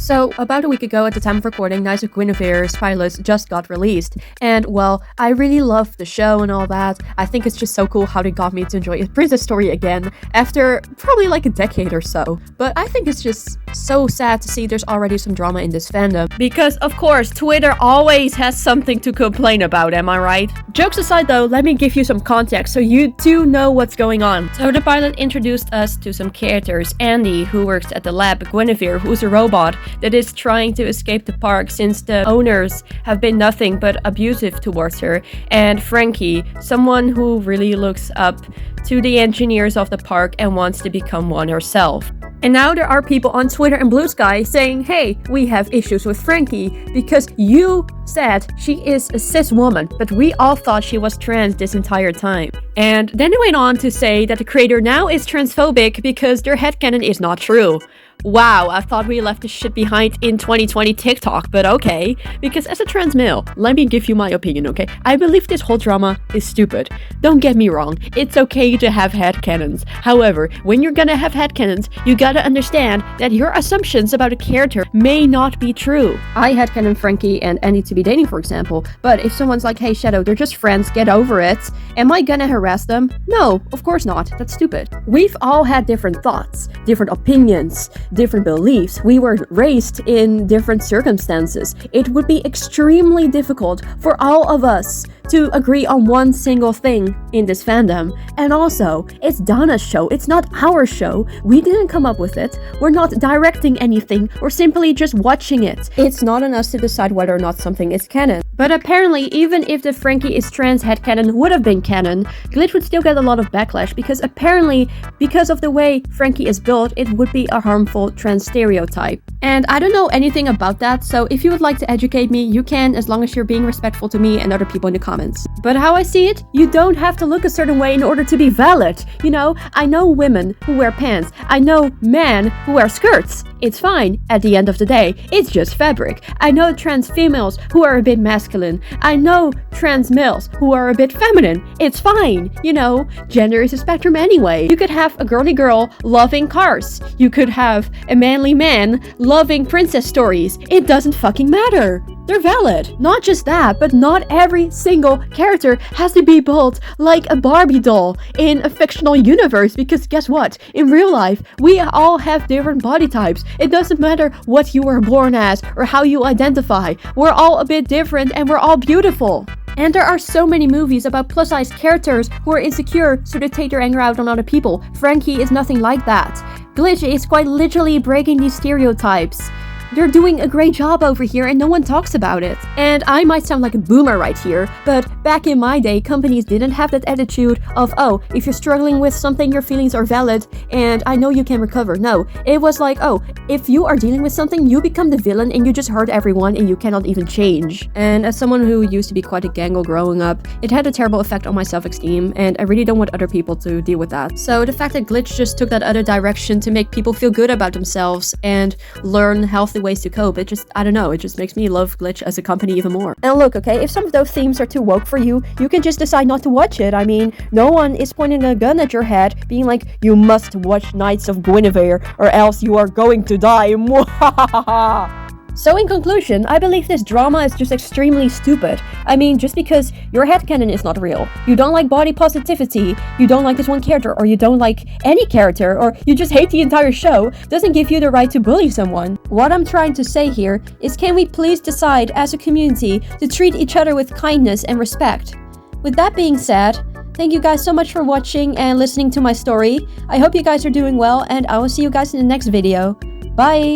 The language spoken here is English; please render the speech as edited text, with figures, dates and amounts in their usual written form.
So, about a week ago at the time of recording, Knights of Guinevere's pilot just got released. And, well, I really love the show and all that. I think it's just so cool how they got me to enjoy a princess story again after probably like a decade or so. But I think it's just so sad to see there's already some drama in this fandom. Because, of course, Twitter always has something to complain about, am I right? Jokes aside though, let me give you some context so you do know what's going on. So the pilot introduced us to some characters. Andy, who works at the lab, Guinevere, who's a robot that is trying to escape the park since the owners have been nothing but abusive towards her, and Frankie, someone who really looks up to the engineers of the park and wants to become one herself. And now there are people on Twitter and Blue Sky saying, hey, we have issues with Frankie because you said she is a cis woman, but we all thought she was trans this entire time. And then they went on to say that the creator now is transphobic because their headcanon is not true. Wow, I thought we left this shit behind in 2020 TikTok, but okay. Because as a trans male, let me give you my opinion, okay? I believe this whole drama is stupid. Don't get me wrong, it's okay to have headcanons. However, when you're gonna have headcanons, you gotta understand that your assumptions about a character may not be true. I headcanon Frankie and Andy to be dating, for example, but if someone's like, hey Shadow, they're just friends, get over it, am I gonna harass them? No, of course not, that's stupid. We've all had different thoughts, different opinions, different beliefs. We were raised in different circumstances. It would be extremely difficult for all of us to agree on one single thing in this fandom. And also, it's Donna's show, it's not our show. We didn't come up with it. We're not directing anything, we're simply just watching it. It's not on us to decide whether or not something is canon. But apparently, even if the Frankie is trans headcanon would have been canon, Glitch would still get a lot of backlash because apparently, because of the way Frankie is built, it would be a harmful trans stereotype. And I don't know anything about that, so if you would like to educate me, you can, as long as you're being respectful to me and other people in the comments. But how I see it, you don't have to look a certain way in order to be valid. You know, I know women who wear pants. I know men who wear skirts. It's fine. At the end of the day, it's just fabric. I know trans females who are a bit masculine. I know trans males who are a bit feminine. It's fine. You know, gender is a spectrum anyway. You could have a girly girl loving cars. You could have a manly man loving princess stories. It doesn't fucking matter. They're valid. Not just that, but not every single character has to be built like a Barbie doll in a fictional universe, because guess what? In real life, we all have different body types. It doesn't matter what you were born as or how you identify. We're all a bit different and we're all beautiful. And there are so many movies about plus-size characters who are insecure, so they take their anger out on other people. Frankie is nothing like that. Glitch is quite literally breaking these stereotypes. They're doing a great job over here and no one talks about it. And I might sound like a boomer right here, but back in my day, companies didn't have that attitude of, oh, if you're struggling with something, your feelings are valid and I know you can recover. No, it was like, oh, if you are dealing with something, you become the villain and you just hurt everyone and you cannot even change. And as someone who used to be quite a gangle growing up, it had a terrible effect on my self-esteem and I really don't want other people to deal with that. So the fact that Glitch just took that other direction to make people feel good about themselves and learn healthy ways to cope, it just, I don't know, it just makes me love Glitch as a company even more. And look, okay, if some of those themes are too woke for you, you can just decide not to watch it. I mean, no one is pointing a gun at your head, being like, you must watch Knights of Guinevere or else you are going to die. So in conclusion, I believe this drama is just extremely stupid. I mean, just because your headcanon is not real, you don't like body positivity, you don't like this one character, or you don't like any character, or you just hate the entire show, doesn't give you the right to bully someone. What I'm trying to say here is, can we please decide as a community to treat each other with kindness and respect? With that being said, thank you guys so much for watching and listening to my story. I hope you guys are doing well, and I will see you guys in the next video. Bye!